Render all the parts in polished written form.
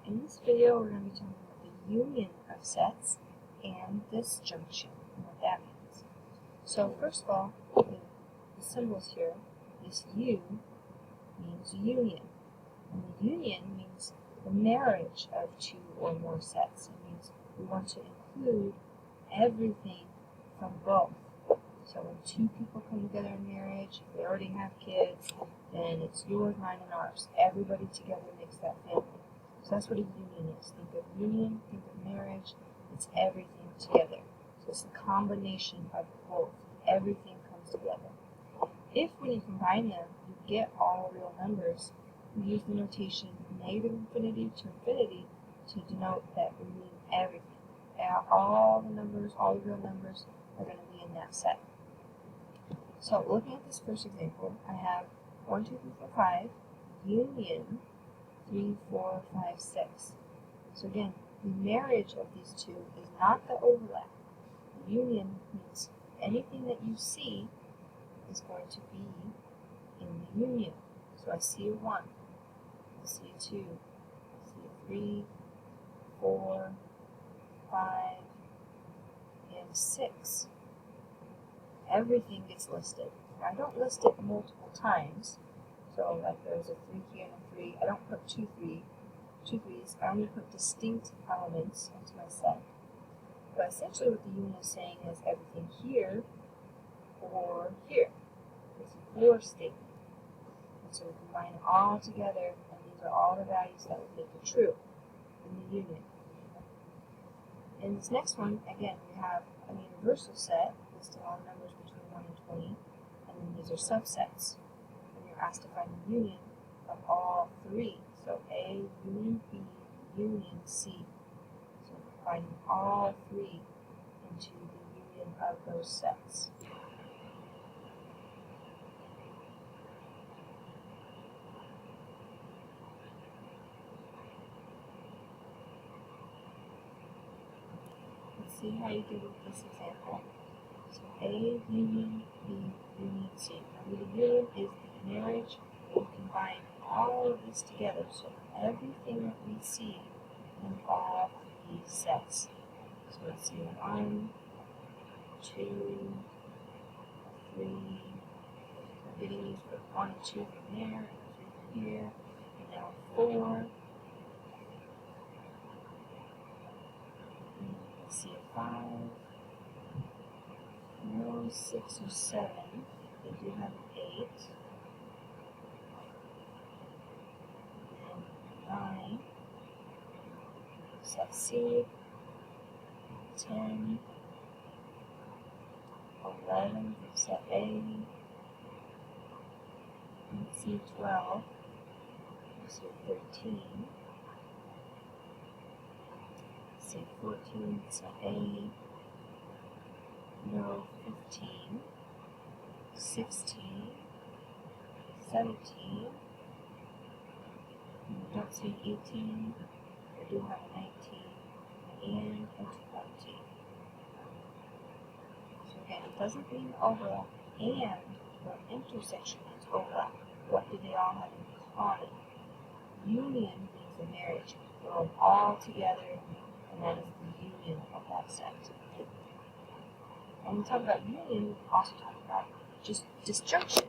In this video, we're going to be talking about the union of sets and disjunction and what that means. So first of all, the symbols here, this U means union. And the union means the marriage of two or more sets. It means we want to include everything from both. So when two people come together in marriage, if they already have kids, then it's yours, mine, and ours. Everybody together makes that family. So that's what a union is. Think of union, think of marriage. It's everything together. So it's a combination of both. Everything comes together. If when you combine them, you get all real numbers, we use the notation negative infinity to infinity to denote that we mean everything. All the numbers, all the real numbers are going to be in that set. So looking at this first example, I have 1, 2, 3, 4, 5, union 3, 4, 5, 6. So again, the marriage of these two is not the overlap. The union means anything that you see is going to be in the union. So I see a 1, I see a 2, I see a 3, 4, 5, and 6. Everything gets listed. I don't list it multiple times. So like there's a 3 here and a 3. I don't put two threes. I only put distinct elements into my set. But essentially what the union is saying is everything here or here. It's a for statement. And so we combine it all together, and these are all the values that would make it true in the union. In this next one, again, we have a universal set listing all the numbers between 1 and 20, and then these are subsets. And you're asked to find the union of all three. So A, union B, union C. So we're finding all three into the union of those sets. Let's see how you do with this example. So A, union B, union C. Remember, the union is the marriage. We combine all of this together, so everything that we see in all three sets. So let's see, 1, 2, 3. I'm getting these for 1 and 2 from there, and 3 from here, and now 4. And let's see, a 5. No 6 or 7. They do have an 8. 9, set C, 10, 11 for set A, and C 12, C 13, C 14, set A, no 15, 16, 17, we don't see 18, we do have a 19, and a 20. So again, it doesn't mean overlap, and the intersection means overlap. What do they all have in common? Union means the marriage. They're all together, and that is the union of that set. When we talk about union, we also talk about just disjunction.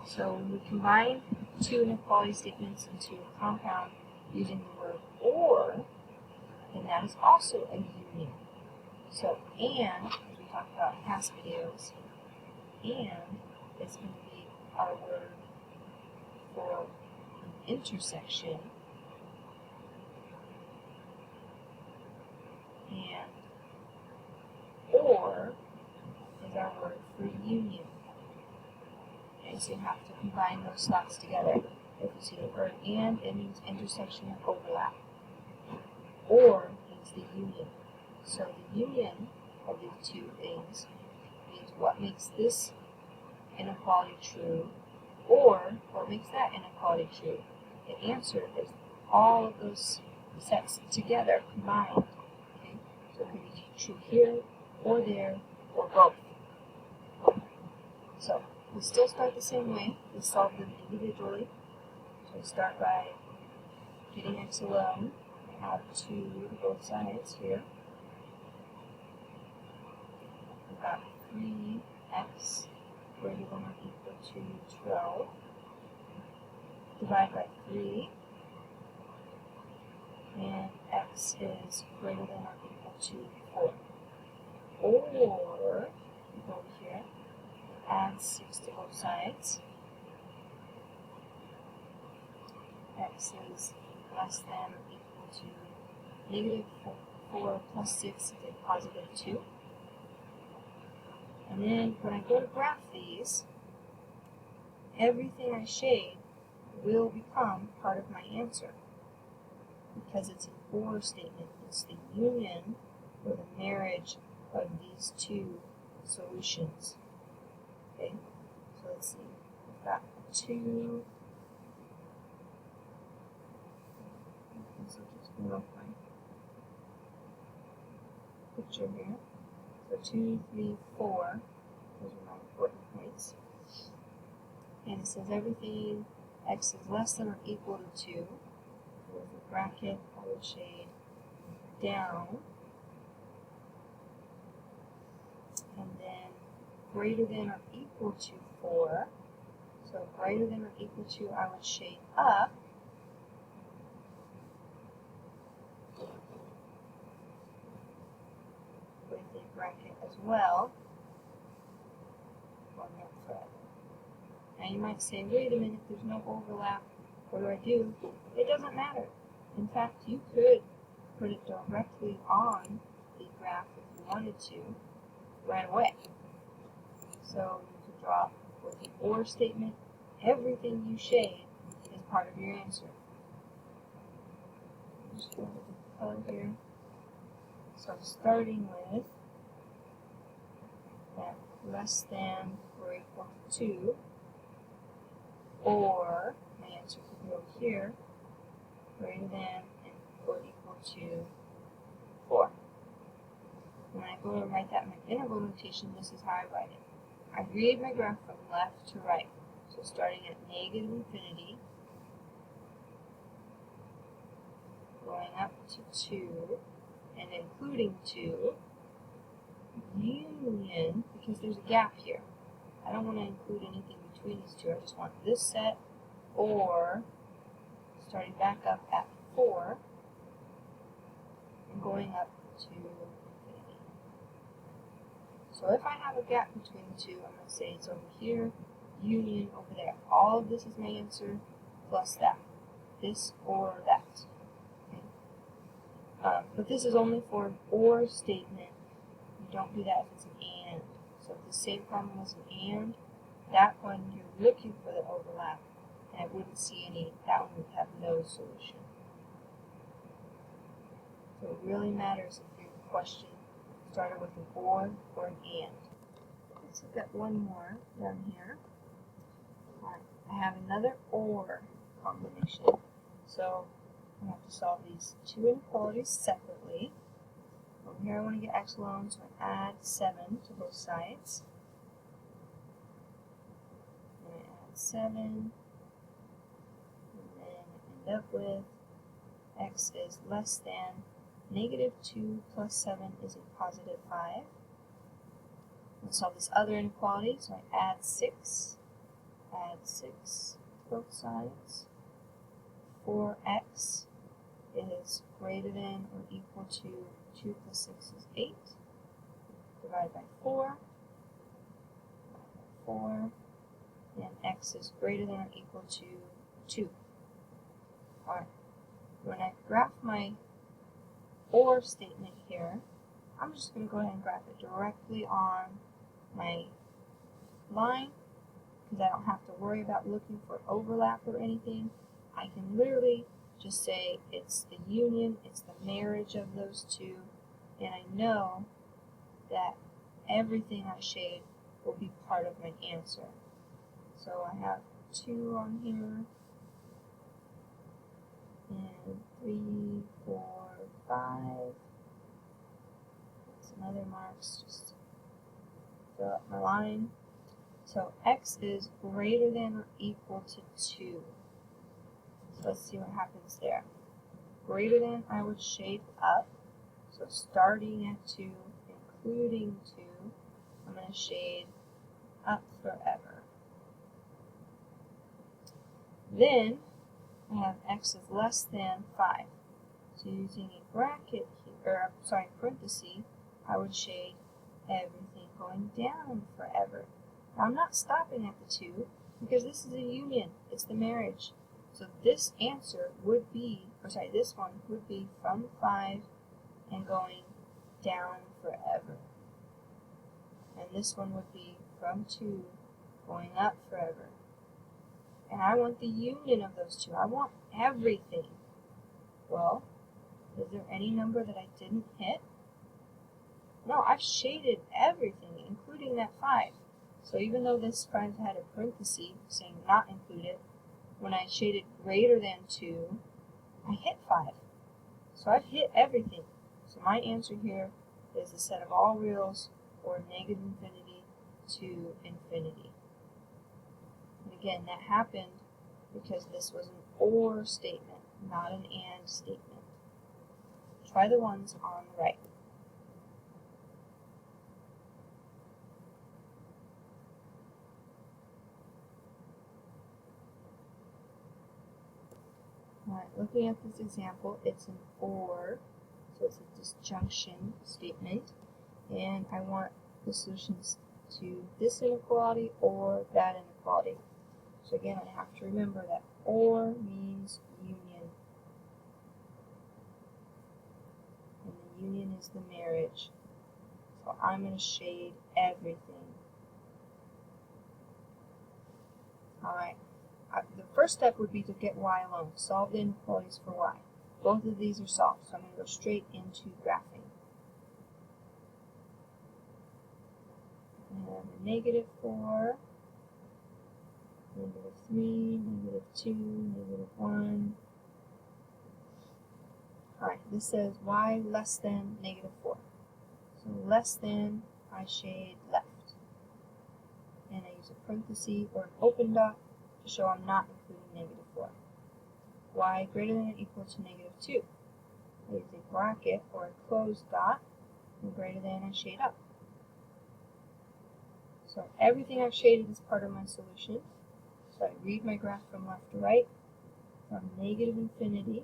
So when we combine two inequality statements into a compound using the word or, then that is also a union. So and, as we talked about in past videos, and is going to be our word for an intersection, and or is our word for union. Okay, so you have to combine those thoughts together. If you see the word and, it means intersection and overlap. Or means the union. So the union of these two things means what makes this inequality true, or what makes that inequality true. The answer is all of those sets together combined. Okay? So it can be true here, or there, or both. So we still start the same way. We solve them individually. So we start by getting x alone, have 2 to both sides here. We've got 3x greater than or equal to 12. Divide by 3. And x is greater than or equal to 4. Or, we go over here, add 6 to both sides. X is less than or equal to negative 4 plus 6 is a positive 2. And then when I go to graph these, everything I shade will become part of my answer, because it's an or statement. It's the union or the marriage of these two solutions. Okay, so let's see. We've got 2. So just go off my picture here. So 2, 3, 4. Those are my important points. And it says everything x is less than or equal to 2. With a bracket, I would shade down. And then greater than or equal to 4. So greater than or equal to, I would shade up. With a bracket as well. On that thread. Now you might say, wait a minute, there's no overlap. What do I do? It doesn't matter. In fact, you could put it directly on the graph if you wanted to right away. So you could draw with the or statement, everything you shade is part of your answer. Just go with the color here. So starting with that less than or equal to 2, or my answer could be over here, greater than or equal to 4. When I go to write that in my interval notation, this is how I write it. I read my graph from left to right. So starting at negative infinity, going up to 2, and including 2, union, because there's a gap here. I don't want to include anything between these two. I just want this set, or starting back up at 4 and going up to infinity. So if I have a gap between the two, I'm going to say it's over here, union over there. All of this is my answer plus that. This or that. Okay. But this is only for an or statement. You don't do that if it's an and. So if the same problem was an and, that one you're looking for the overlap, and I wouldn't see any, that one would have no solution. So it really matters if your question started with an or an and. Let's look at one more down here. Alright, I have another or combination. So I have to solve these two inequalities separately. Over here I want to get x alone, so I add 7 to both sides. And I add 7, and then I end up with x is less than negative 2 plus 7 is a positive 5. Let's solve this other inequality, so I add 6 to both sides. 4x is greater than or equal to 2 plus 6 is 8. Divide by 4. 4. And x is greater than or equal to 2. Alright. When I graph my or statement here, I'm just going to go ahead and graph it directly on my line, because I don't have to worry about looking for overlap or anything. I can literally just say it's the union, it's the marriage of those two, and I know that everything I shade will be part of my answer. So I have 2 on here, and 3, 4, 5. Some other marks, just fill up my line. So x is greater than or equal to 2. So let's see what happens there. greater than, I would shade up. So starting at 2, including 2, I'm going to shade up forever. Then I have x is less than 5. So using a bracket here, or parenthesis, I would shade everything going down forever. Now I'm not stopping at the 2 because this is a union. It's the marriage. So this answer would be, this one would be from 5 and going down forever. And this one would be from 2 going up forever. And I want the union of those two. I want everything. Well, is there any number that I didn't hit? No, I've shaded everything, including that 5. So even though this 5 had a parenthesis saying not included, when I shaded greater than 2, I hit 5. So I've hit everything. So my answer here is the set of all reals, or negative infinity to infinity. And again, that happened because this was an or statement, not an and statement. Try the ones on the right. Alright, looking at this example, it's an or, so it's a disjunction statement, and I want the solutions to this inequality or that inequality. So again, I have to remember that or means union, and the union is the marriage. So I'm going to shade everything. Alright, the first step would be to get y alone, solve the inequalities for y. Both of these are solved, so I'm going to go straight into graphing. I have a negative 4, negative 3, negative 2, negative 1. Alright, this says y less than negative 4. So less than, I shade left. And I use a parenthesis or an open dot to show I'm not including negative 4. Y greater than or equal to negative 2. I use a bracket or a closed dot, and greater than, I shade up. So everything I've shaded is part of my solution. So I read my graph from left to right, from negative infinity,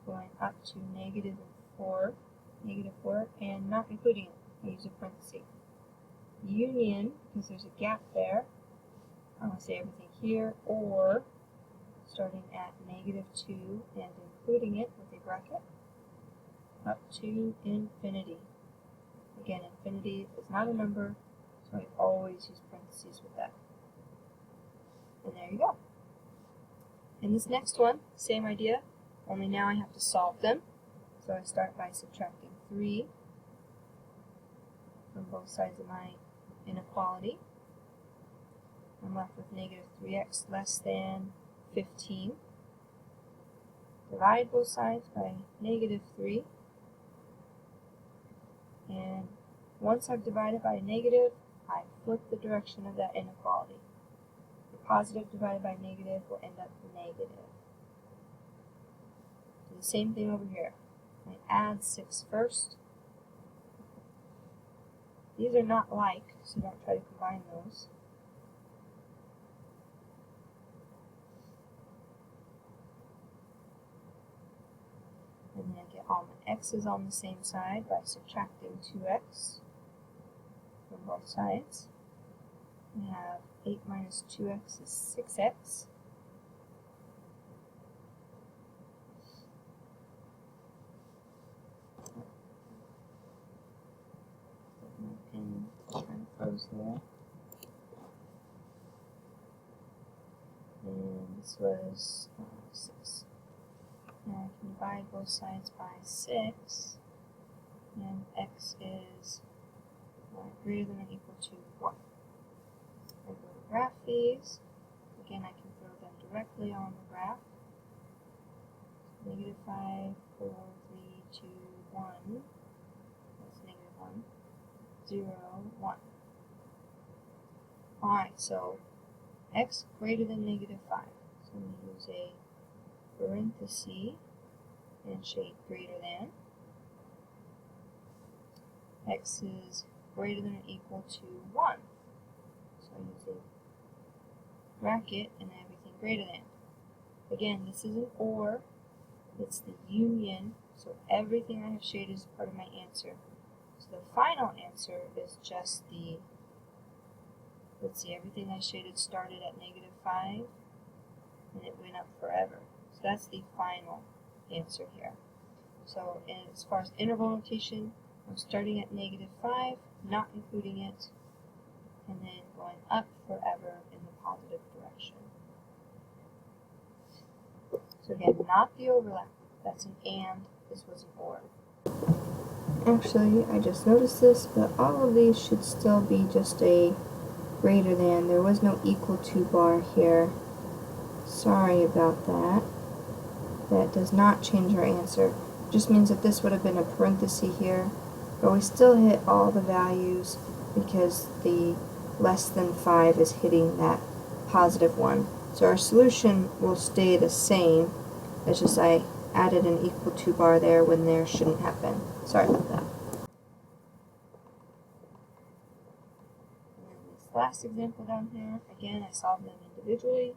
going up to negative 4, and not including it. I use a parenthesis. Union, because there's a gap there, I'm going to say everything here, or starting at negative 2 and including it with a bracket, up to infinity. Again, infinity is not a number, so I always use parentheses with that. And there you go. In this next one, same idea, only now I have to solve them. So I start by subtracting 3 from both sides of my inequality. I'm left with negative 3x less than 15. Divide both sides by negative 3. And once I've divided by a negative, I flip the direction of that inequality. The positive divided by negative will end up negative. Do the same thing over here. I add 6 first. These are not like, so don't try to combine those. And then I get all my x's on the same side by subtracting 2x from both sides. We have 8 minus 2x is 6x. My pen kind of froze there. And this was 6. Now I can divide both sides by 6, and x is greater than or equal to 1. I'm going to graph these. Again, I can throw them directly on the graph. Negative 5, 4, 3, 2, 1. That's negative 1. 0, 1. Alright, so x greater than negative 5. So I'm going to use a parenthesis and shade greater than. X is greater than or equal to 1. So I use a bracket and everything greater than. Again, this is an OR. It's the union. So everything I have shaded is part of my answer. So the final answer is just the, let's see, everything I shaded started at -5 and it went up forever. So that's the final answer here. So as far as interval notation, I'm starting at -5, not including it, and then going up forever in the positive direction. So again, not the overlap. That's an AND. This was an OR. Actually, I just noticed this, but all of these should still be just a greater than. There was no equal to bar here. Sorry about that. That does not change our answer. It just means that this would have been a parenthesis here, but we still hit all the values because the less than 5 is hitting that positive one. So our solution will stay the same. It's just I added an equal to bar there when there shouldn't have been. Sorry about that. And then this last example down here, again, I solved them individually.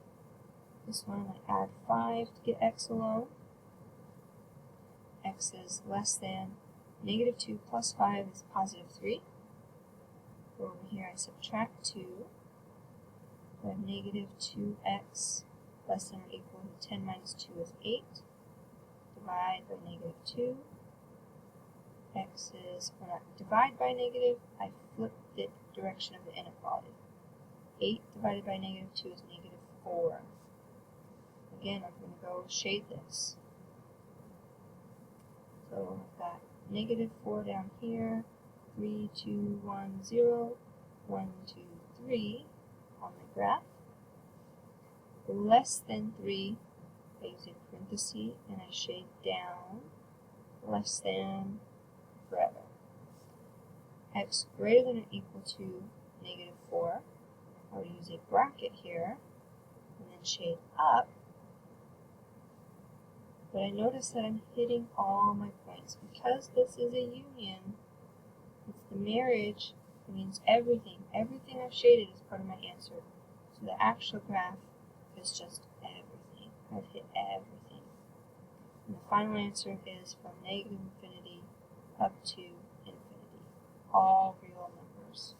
This one I add 5 to get x alone. X is less than -2 plus 5 is +3. Over here I subtract 2. I have -2x less than or equal to 10 minus 2 is 8. Divide by -2. X is, when I divide by negative, I flip the direction of the inequality. 8 divided by -2 is -4. Again, I'm going to go shade this. So I've got -4 down here, 3, 2, 1, 0, 1, 2, 3 on my graph. Less than 3, I use a parenthesis and I shade down, less than forever. X greater than or equal to -4, I would use a bracket here and then shade up. But I notice that I'm hitting all my points. Because this is a union, it's the marriage, it means everything. Everything I've shaded is part of my answer. So the actual graph is just everything. I've hit everything. And the final answer is from -infinity up to infinity. All real numbers.